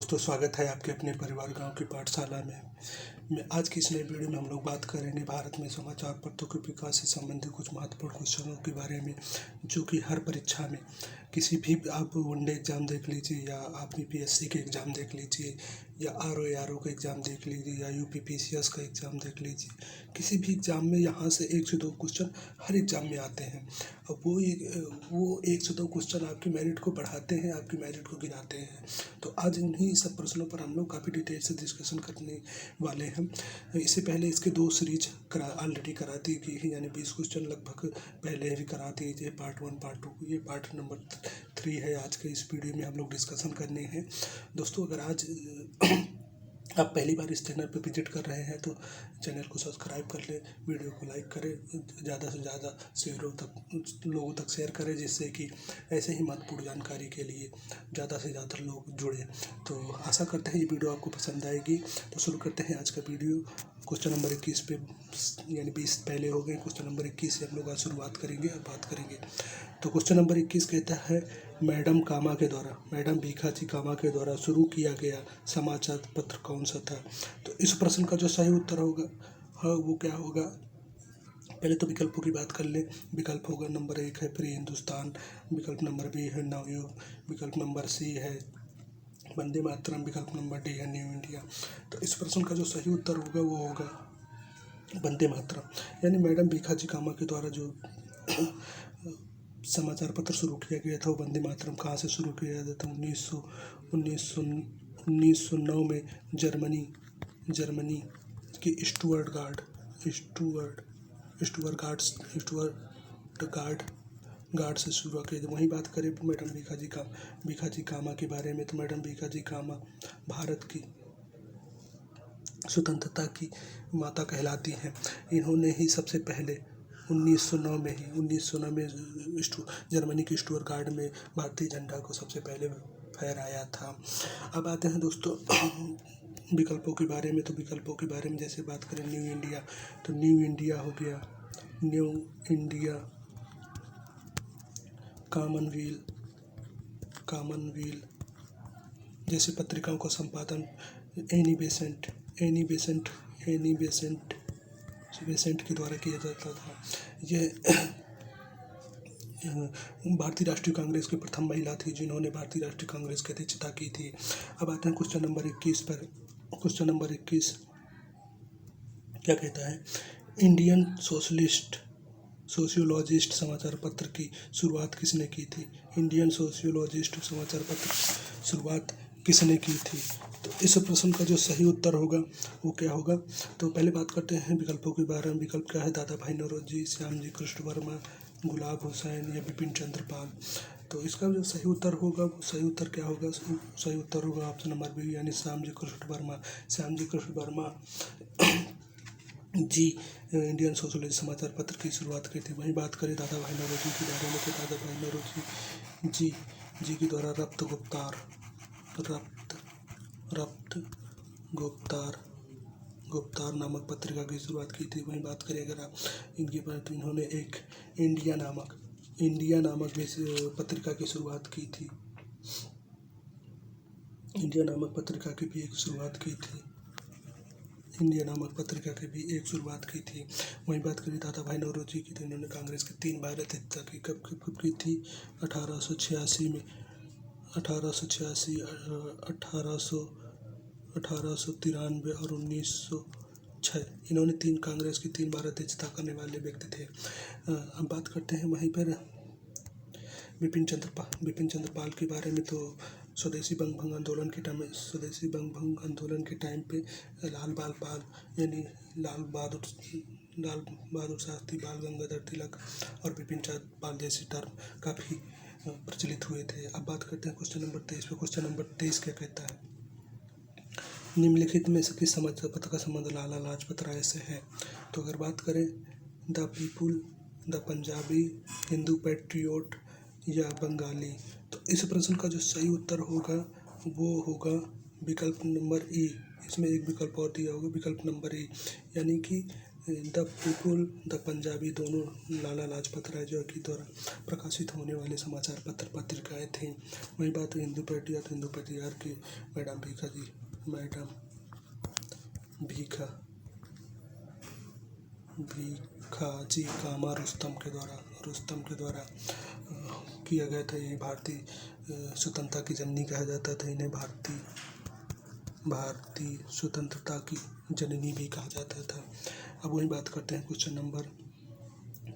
दोस्तों, स्वागत है आपके अपने परिवार गांव की पाठशाला में आज की इस नई वीडियो में हम लोग बात करेंगे भारत में समाचार पत्रों के विकास से संबंधित कुछ महत्वपूर्ण क्वेश्चनों के बारे में, जो कि हर परीक्षा में किसी भी आप वनडे एग्ज़ाम देख लीजिए या आप यूपीएससी के एग्ज़ाम देख लीजिए या आरओ का एग्ज़ाम देख लीजिए या यूपीपीसीएस का एग्ज़ाम देख लीजिए, किसी भी एग्ज़ाम में यहाँ से 1 से 2 क्वेश्चन हर एग्ज़ाम में आते हैं। अब वो 1 से 2 क्वेश्चन आपकी मेरिट को बढ़ाते हैं, आपकी मेरिट को गिराते हैं। तो आज इन्हीं सब प्रश्नों पर हम लोग काफ़ी डिटेल से डिस्कशन करने वाले हैं। इससे पहले इसके 2 सीरीज ऑलरेडी करा दी गई है, यानी 20 क्वेश्चन लगभग पहले भी करा दिए थे, पार्ट 1 पार्ट 2। ये पार्ट नंबर 3 है। आज के इस वीडियो में हम लोग डिस्कशन करने हैं। दोस्तों, अगर आज आप पहली बार इस चैनल पर विजिट कर रहे हैं तो चैनल को सब्सक्राइब कर लें, वीडियो को लाइक करें, ज़्यादा से ज़्यादा लोगों तक शेयर करें, जिससे कि ऐसे ही महत्वपूर्ण जानकारी के लिए ज़्यादा से ज़्यादा लोग जुड़े। तो आशा करते हैं ये वीडियो आपको पसंद आएगी। तो शुरू करते हैं आज का वीडियो। क्वेश्चन नंबर 21 पे, यानी 20 पहले हो गए। क्वेश्चन नंबर 21 से हम लोग आज शुरुआत करेंगे और बात करेंगे। तो क्वेश्चन नंबर 21 कहता है, मैडम भीखाजी कामा के द्वारा शुरू किया गया समाचार पत्र कौन सा था? तो इस प्रश्न का जो सही उत्तर होगा वो क्या होगा? पहले तो विकल्पों की बात कर ले। विकल्प होगा नंबर 1 है फ्री हिंदुस्तान, विकल्प नंबर बी है नवयुग, विकल्प नंबर सी है वंदे मातरम, विकल्प नंबर डी है न्यू इंडिया। तो इस प्रश्न का जो सही उत्तर होगा वो होगा वंदे मातरम। यानी मैडम भीखाजी कामा के द्वारा जो समाचार पत्र शुरू किया गया था वो वंदे मातरम कहाँ से शुरू किया गया था? 1909 में जर्मनी की गार्ड से शुरू किया था। वहीं बात करें मैडम भीखाजी कामा के बारे में, तो मैडम भीखाजी कामा भारत की स्वतंत्रता की माता कहलाती हैं। इन्होंने ही सबसे पहले 1909 में जर्मनी की स्टुटगार्ट में भारतीय झंडा को सबसे पहले फहराया था। अब आते हैं दोस्तों विकल्पों के बारे में। तो विकल्पों के बारे में जैसे बात करें न्यू इंडिया, तो न्यू इंडिया हो गया, न्यू इंडिया, कॉमनवेल्थ जैसे पत्रिकाओं का संपादन एनी बेसेंट के द्वारा किया जाता था। यह भारतीय राष्ट्रीय कांग्रेस की प्रथम महिला थी जिन्होंने भारतीय राष्ट्रीय कांग्रेस की अध्यक्षता की थी। अब आते हैं क्वेश्चन नंबर 21 पर। क्वेश्चन नंबर 21 क्या कहता है? इंडियन सोशियोलॉजिस्ट समाचार पत्र की शुरुआत किसने की थी? इंडियन सोशियोलॉजिस्ट समाचार पत्र की शुरुआत किसने की थी? तो इस प्रश्न का जो सही उत्तर होगा वो क्या होगा? तो पहले बात करते हैं विकल्पों के बारे में। विकल्प क्या है? दादा भाई नौरोजी, श्यामजी कृष्ण वर्मा, गुलाब हुसैन या बिपिन चंद्र पाल। तो इसका जो सही उत्तर होगा वो सही उत्तर क्या होगा? सही उत्तर होगा ऑप्शन नंबर बी, यानी श्यामजी कृष्ण वर्मा जी इंडियन सोशलिस्ट समाचार पत्र की शुरुआत की थी। वहीं बात करें दादा भाई नौरोजी के बारे में, तो दादा भाई नौरोजी जी के द्वारा रफ्त गुप्तार नामक पत्रिका की शुरुआत की थी। वहीं बात करें अगर आप इनके बारे, तो इन्होंने एक इंडिया नामक पत्रिका की शुरुआत की थी। इंडिया नामक पत्रिका की भी एक शुरुआत की थी। वहीं बात करें दादा भाई नौरोजी की, तो इन्होंने कांग्रेस की 3 बार अध्यक्षता की। कब की थी? 1886 में, 1893 और 1906। इन्होंने कांग्रेस की 3 बार अध्यक्षता करने वाले व्यक्ति थे। अब बात करते हैं वहीं पर बिपिन चंद्र पाल के बारे में। तो स्वदेशी बंग भंग आंदोलन के टाइम पे लाल बहादुर शास्त्री, बाल गंगाधर तिलक और बिपिन चंद्र पाल जैसे टर्म काफ़ी प्रचलित हुए थे। अब बात करते हैं क्वेश्चन नंबर 23 पे। क्वेश्चन नंबर 23 क्या कहता है? निम्नलिखित में से किस समाचार पत्र का संबंध लाला लाजपत राय से है? तो अगर बात करें the people, the Punjabi, Hindu patriot या बंगाली, तो इस प्रश्न का जो सही उत्तर होगा वो होगा विकल्प नंबर ई। इसमें एक विकल्प और दिया होगा, विकल्प नंबर ई, यानी कि द पीपुल, द पंजाबी दोनों लाला लाजपत राय जो के द्वारा प्रकाशित होने वाले समाचार पत्र पत्रिकाएँ थीं। वहीं बात हुई हिंदू पेट्रियट, तो हिंदू पेट्रियट की मैडम भीखाजी कामा रुस्तम के द्वारा किया गया था। ये भारतीय स्वतंत्रता की जननी कहा जाता था। इन्हें भारतीय स्वतंत्रता की जननी भी कहा जाता था। अब वही बात करते हैं क्वेश्चन नंबर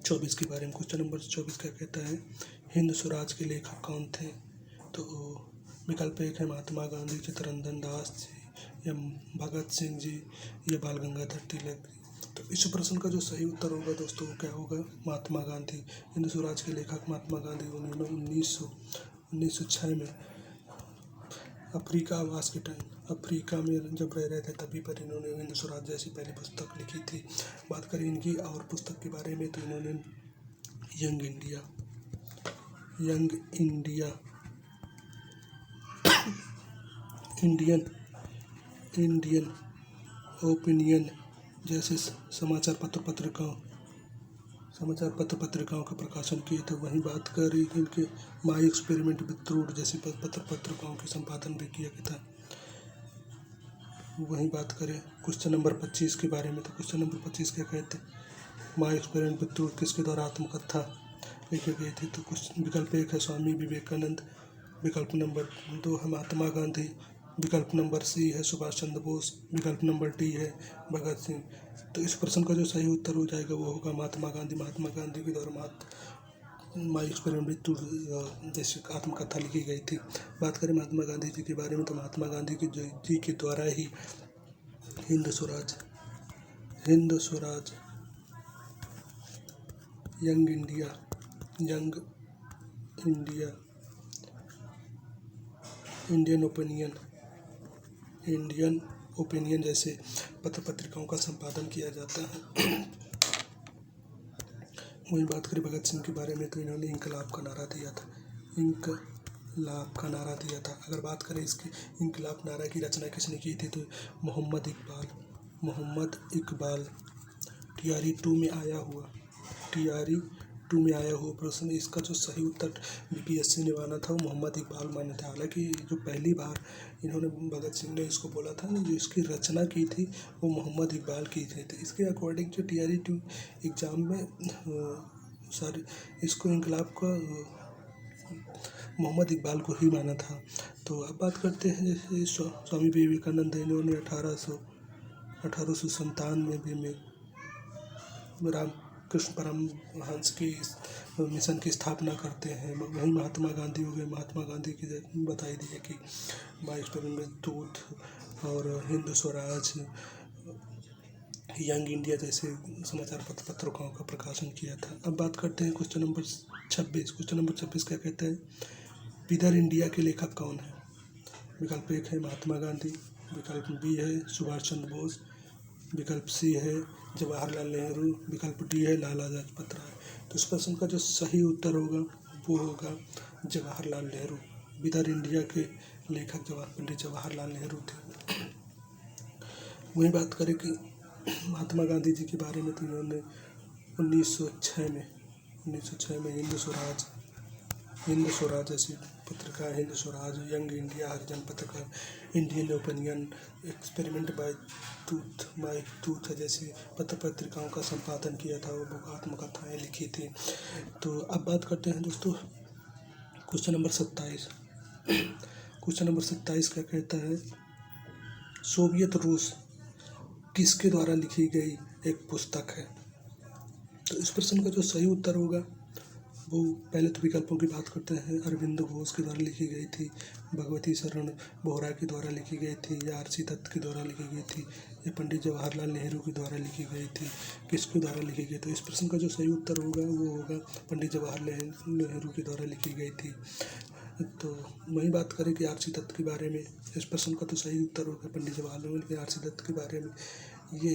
24 के बारे में। क्वेश्चन नंबर 24 क्या कहता है, हिंद स्वराज के लेखक कौन थे? तो विकल्प एक है महात्मा गांधी, चित्तरंजन दास जी, या भगत सिंह जी, या बाल गंगाधर तिलक। तो इस प्रश्न का जो सही उत्तर होगा दोस्तों वो क्या होगा, महात्मा गांधी। हिंद स्वराज के लेखक महात्मा गांधी, उन्होंने 1906 में अफ्रीका में जब रह रहे थे तभी पर इन्होंने हिंद स्वराज जैसी पहली पुस्तक लिखी थी। बात करें इनकी और पुस्तक के बारे में, तो इन्होंने यंग इंडियन ओपिनियन जैसे समाचार पत्र पत्रिकाओं का प्रकाशन किए थे। वहीं बात करें इनके माई एक्सपेरिमेंट विद ट्रूथ जैसी पत्रिकाओं के संपादन भी किया गया था। वहीं बात करें क्वेश्चन नंबर 25 के बारे में, तो क्वेश्चन नंबर 25 क्या कहते हैं, माई एक्सपेरिमेंट विद ट्रूथ किसके द्वारा आत्मकथा लिखी गई थी? तो कुछ विकल्प एक है स्वामी विवेकानंद, विकल्प नंबर 2 है महात्मा गांधी, विकल्प नंबर सी है सुभाष चंद्र बोस, विकल्प नंबर डी है भगत सिंह। तो इस प्रश्न का जो सही उत्तर हो जाएगा वो होगा महात्मा गांधी के द्वारा माई एक्सपेरिमेंट विद ट्रूथ जैसी आत्मकथा लिखी गई थी। बात करें महात्मा गांधी जी के बारे में, तो महात्मा गांधी जी के द्वारा ही Hind Swaraj, Young India, Indian Opinion जैसे पत्र पत्रिकाओं का संपादन किया जाता है। वही बात करें भगत सिंह के बारे में, तो इन्होंने इंकलाब का नारा दिया था। अगर बात करें इसके इंकलाब नारा की रचना किसने की थी, तो मोहम्मद इकबाल टीआरई 2 में आया हुआ प्रश्न। इसका जो सही उत्तर बीपीएससी ने माना था वो मोहम्मद इकबाल माने थे। हालांकि जो पहली बार इन्होंने भगत सिंह ने इसको बोला था, जो इसकी रचना की थी वो मोहम्मद इकबाल की थी। तो इसके अकॉर्डिंग जो टीआरई 2 एग्ज़ाम में इसको इंकलाब का मोहम्मद इकबाल को ही माना था। तो अब बात करते हैं जैसे स्वामी विवेकानंद, इन्होंने 1897 में रामकृष्ण परमहंस की मिशन की स्थापना करते हैं। वहीं महात्मा गांधी हो गए, महात्मा गांधी की बताई दी है कि माई एक्सपेरिमेंट विद ट्रूथ और हिंद स्वराज, यंग इंडिया जैसे समाचार पत्रिकाओं का प्रकाशन किया था। अब बात करते हैं क्वेश्चन नंबर 26। क्वेश्चन नंबर 26 क्या कहते हैं, विदर इंडिया के लेखक कौन है? विकल्प एक है महात्मा गांधी, विकल्प बी है सुभाष चंद्र बोस, विकल्प सी है जवाहरलाल नेहरू, विकल्प डी है लाला लाजपत राय। तो इस प्रश्न का जो सही उत्तर होगा वो होगा जवाहरलाल नेहरू। विदर इंडिया के लेखक पंडित जवाहरलाल नेहरू थे। वहीं बात करें कि महात्मा गांधी जी के बारे में, तो इन्होंने 1906 में हिंद स्वराज ऐसी पत्रिका, हिंद स्वराज, यंग इंडिया, हरिजन पत्रिका, Indian opinion, experiment my truth जैसी पत्र पत्रिकाओं का संपादन किया था। वो आत्मकथाएँ लिखी थी। तो अब बात करते हैं दोस्तों क्वेश्चन नंबर 27। क्वेश्चन नंबर 27 क्या कहता है, सोवियत रूस किसके द्वारा लिखी गई एक पुस्तक है? तो इस प्रश्न का जो सही उत्तर होगा वो, पहले तो विकल्पों की बात करते हैं, अरविंद घोष के द्वारा लिखी गई थी, भगवती शरण बोहरा के द्वारा लिखी गई थी, या आर.सी. दत्त के द्वारा लिखी गई थी, या पंडित जवाहरलाल नेहरू के द्वारा लिखी गई थी, किसके द्वारा लिखी गई? तो इस प्रश्न का जो सही उत्तर होगा वो होगा पंडित जवाहरलाल नेहरू के द्वारा लिखी गई थी। तो वही बात करें कि आर.सी. दत्त के बारे में, इस प्रश्न का तो सही उत्तर होगा पंडित जवाहरलाल के आर.सी. दत्त के बारे में। ये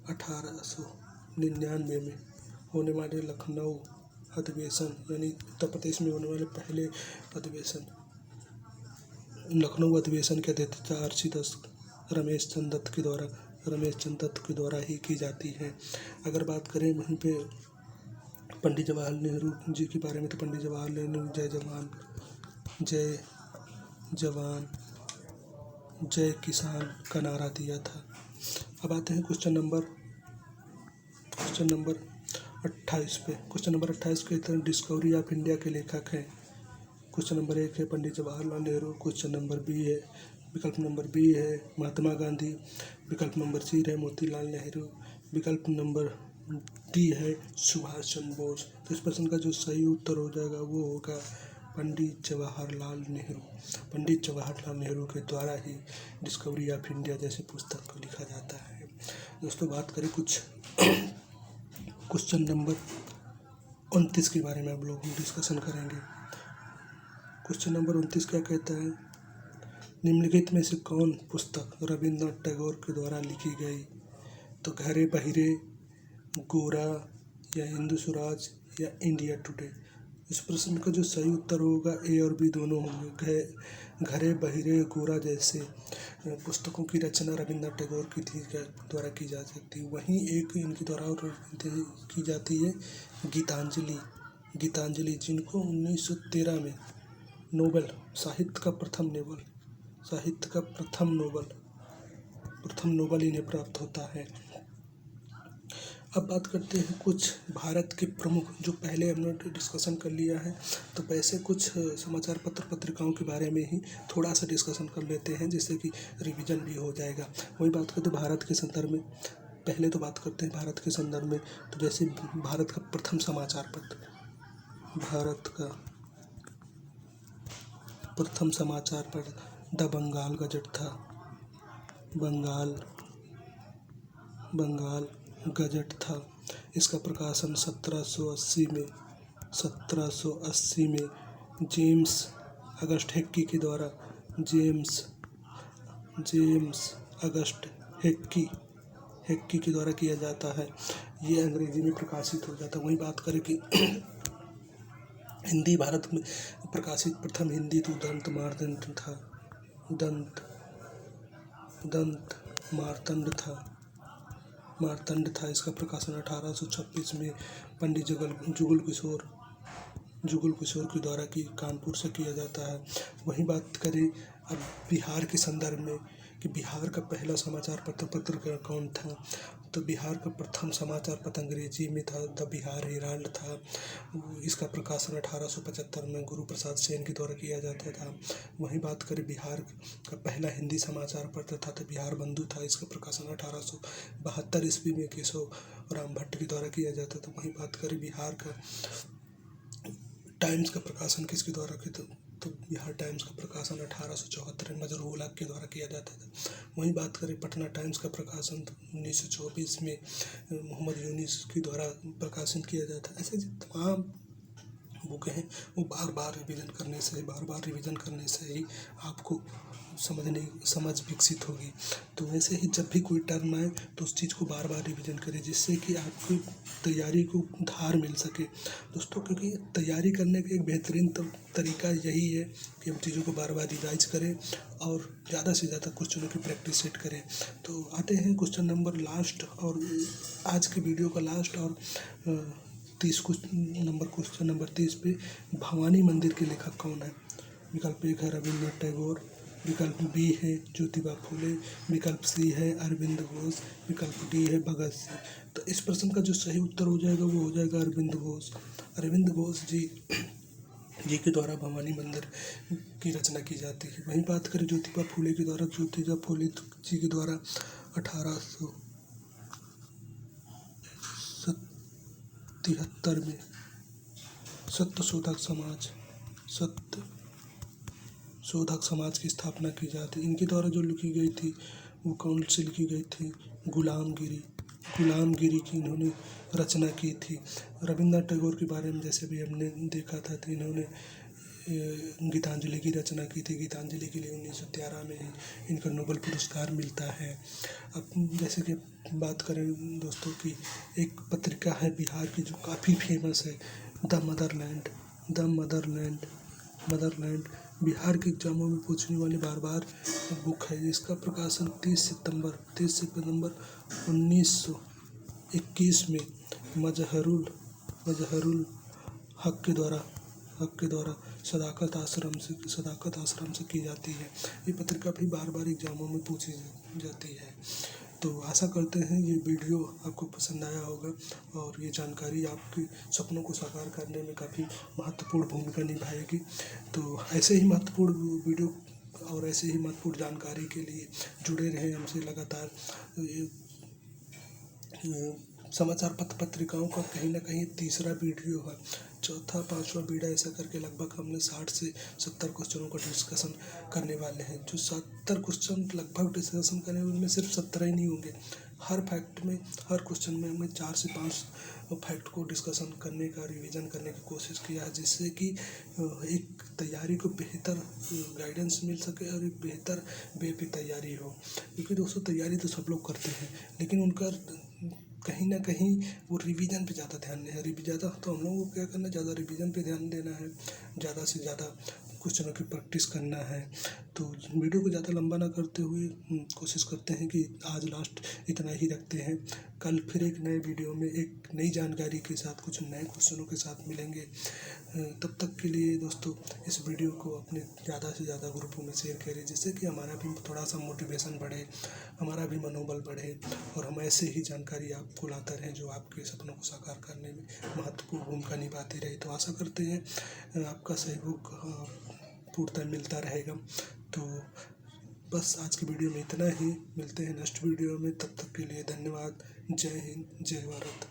1899 में होने वाले लखनऊ अधिवेशन, यानी उत्तर प्रदेश में होने वाले पहले लखनऊ अधिवेशन के अध्यक्षता आर.सी. दत्त, रमेश चंद्र दत्त के द्वारा रमेश चंद्र दत्त के द्वारा ही की जाती है। अगर बात करें वहीं पे पंडित जवाहरलाल नेहरू जी के बारे में, तो पंडित जवाहरलाल नेहरू जय जवान जय जवान जय किसान का नारा दिया था। अब आते हैं क्वेश्चन नंबर 28 पे। क्वेश्चन नंबर 28 कहते हैं डिस्कवरी ऑफ इंडिया के लेखक हैं। क्वेश्चन नंबर 1 है Pandit Jawaharlal Nehru. Question number B है विकल्प नंबर बी है महात्मा गांधी। विकल्प नंबर सी है मोतीलाल नेहरू। विकल्प नंबर डी है सुभाष चंद्र बोस। तो इस प्रश्न का जो सही उत्तर हो जाएगा वो होगा पंडित जवाहरलाल नेहरू। पंडित जवाहरलाल नेहरू के द्वारा ही डिस्कवरी ऑफ इंडिया जैसी पुस्तक को लिखा जाता है। दोस्तों बात करें कुछ क्वेश्चन नंबर 29 के बारे में आप लोग डिस्कशन करेंगे। क्वेश्चन नंबर 29 क्या कहता है, निम्नलिखित में से कौन पुस्तक रविंद्रनाथ टैगोर के द्वारा लिखी गई? तो घरे बहिरे, गोरा या हिंदू स्वराज या इंडिया टुडे। इस प्रश्न का जो सही उत्तर होगा ए और बी दोनों होंगे। घरे बहिरे गोरा जैसे पुस्तकों की रचना रविंद्रनाथ टैगोर की थी द्वारा की जा सकती है। वहीं एक इनके द्वारा की जाती है गीतांजलि, जिनको 1913 में नोबेल साहित्य का प्रथम नोबेल इन्हें प्राप्त होता है। अब बात करते हैं कुछ भारत के प्रमुख, जो पहले हमने डिस्कशन कर लिया है, तो वैसे कुछ समाचार पत्र पत्रिकाओं के बारे में ही थोड़ा सा डिस्कशन कर लेते हैं, जिससे कि रिवीजन भी हो जाएगा। वही बात करते हैं भारत के संदर्भ में। पहले तो बात करते हैं भारत के संदर्भ में, तो जैसे भारत का प्रथम समाचार पत्र द बंगाल गजट था। बंगाल गजट था। इसका प्रकाशन 1780 में जेम्स अगस्ट हेक्की के द्वारा हेक्की के द्वारा किया जाता है। ये अंग्रेजी में प्रकाशित हो जाता है। वहीं बात करें कि हिंदी भारत में प्रकाशित प्रथम हिंदी तो दंत मार्तंड था। इसका प्रकाशन 1826 में पंडित जुगल किशोर के द्वारा की कानपुर से किया जाता है। वहीं बात करें अब बिहार के संदर्भ में कि बिहार का पहला समाचार पत्र कौन था, तो बिहार का प्रथम समाचार पत्र अंग्रेजी में था, द बिहार हेराल्ड था। इसका प्रकाशन 1875 में गुरु प्रसाद सेन के द्वारा किया जाता था। वहीं बात करें बिहार का पहला हिंदी समाचार पत्र था, तो बिहार बंधु था। इसका प्रकाशन 1872 ईस्वी में केशव राम भट्ट के द्वारा किया जाता था। वहीं बात करें बिहार का टाइम्स का प्रकाशन किसके द्वारा किया, तो बिहार टाइम्स का प्रकाशन 1874 में मजरूल उल हक के द्वारा किया जाता था। वहीं बात करें पटना टाइम्स का प्रकाशन 1924 में मोहम्मद यूनिस के द्वारा प्रकाशित किया जाता है। ऐसे तमाम बुक हैं, वो बार बार रिवीजन करने से ही आपको समझ विकसित होगी। तो वैसे ही जब भी कोई टर्म आए तो उस चीज़ को बार बार रिवीजन करें, जिससे कि आपकी तैयारी को धार मिल सके दोस्तों। क्योंकि तैयारी करने का एक बेहतरीन तरीका यही है कि हम चीज़ों को बार बार रिवाइज करें और ज़्यादा से ज़्यादा क्वेश्चनों की प्रैक्टिस सेट करें। तो आते हैं क्वेश्चन नंबर लास्ट और आज के वीडियो का लास्ट और 30 क्वेश्चन नंबर 30 पे भवानी मंदिर के लेखक कौन है? विकल्प 1 है रविंद्रनाथ टैगोर। विकल्प बी है ज्योतिबा फुले। विकल्प सी है अरविंद घोष। विकल्प डी है भगत सिंह। तो इस प्रश्न का जो सही उत्तर हो जाएगा वो हो जाएगा अरविंद घोष जी के द्वारा भवानी मंदिर की रचना की जाती है। वहीं बात करें ज्योतिबा फुले के द्वारा, ज्योतिबा फुले जी के द्वारा 1873 में सत्य शोधक समाज की स्थापना की जाती है। इनके द्वारा जो लिखी गई थी वो कौन सी लिखी गई थी? गुलामगिरी की इन्होंने रचना की थी। रविंद्रनाथ टैगोर के बारे में जैसे भी हमने देखा था, तो इन्होंने गीतांजलि की रचना की थी। गीतांजलि के लिए 1913 में इनको नोबेल पुरस्कार मिलता है। अब जैसे कि बात करें दोस्तों की एक पत्रिका है बिहार की जो काफ़ी फेमस है, द मदरलैंड बिहार के एग्जामों में पूछने वाली बार बार बुक है। इसका प्रकाशन 30 सितंबर 1921 में मजहरुल हक के द्वारा सदाकत आश्रम से की जाती है। ये पत्रिका भी बार बार एग्जामों में पूछी जाती है। तो आशा करते हैं ये वीडियो आपको पसंद आया होगा और ये जानकारी आपके सपनों को साकार करने में काफ़ी महत्वपूर्ण भूमिका निभाएगी। तो ऐसे ही महत्वपूर्ण वीडियो और ऐसे ही महत्वपूर्ण जानकारी के लिए जुड़े रहें हमसे लगातार। समाचार पत्र पत्रिकाओं का कहीं ना कहीं तीसरा वीडियो है, चौथा पांचवा बीड़ा ऐसा करके लगभग हमने 60 से 70 क्वेश्चनों का डिस्कशन करने वाले हैं। जो 70 क्वेश्चन लगभग डिस्कशन करें उनमें सिर्फ 17 ही नहीं होंगे। हर क्वेश्चन में हमने 4 से 5 फैक्ट को डिस्कशन करने का, रिवीजन करने की कोशिश किया है, जिससे कि एक तैयारी को बेहतर गाइडेंस मिल सके और एक बेहतर वे पे तैयारी हो। क्योंकि दोस्तों तैयारी तो सब लोग करते हैं, लेकिन उनका कहीं ना कहीं वो रिवीजन पे ज़्यादा ध्यान नहीं है। ज़्यादा तो हम लोगों को क्या करना है, ज़्यादा रिवीजन पे ध्यान देना है, ज़्यादा से ज़्यादा क्वेश्चनों की प्रैक्टिस करना है। तो वीडियो को ज़्यादा लंबा ना करते हुए कोशिश करते हैं कि आज लास्ट इतना ही रखते हैं। कल फिर एक नए वीडियो में एक नई जानकारी के साथ, कुछ नए क्वेश्चनों के साथ मिलेंगे। तब तक के लिए दोस्तों इस वीडियो को अपने ज़्यादा से ज़्यादा ग्रुपों में शेयर करें, जिससे कि हमारा भी थोड़ा सा मोटिवेशन बढ़े, हमारा भी मनोबल बढ़े और हम ऐसे ही जानकारी आपको लाते रहें जो आपके सपनों को साकार करने में महत्वपूर्ण भूमिका निभाती रहे। तो आशा करते हैं आपका सहयोग पूर्णतः मिलता रहेगा। तो बस आज की वीडियो में इतना ही, मिलते हैं नेक्स्ट वीडियो में। तब तक के लिए धन्यवाद। जय हिंद, जय भारत।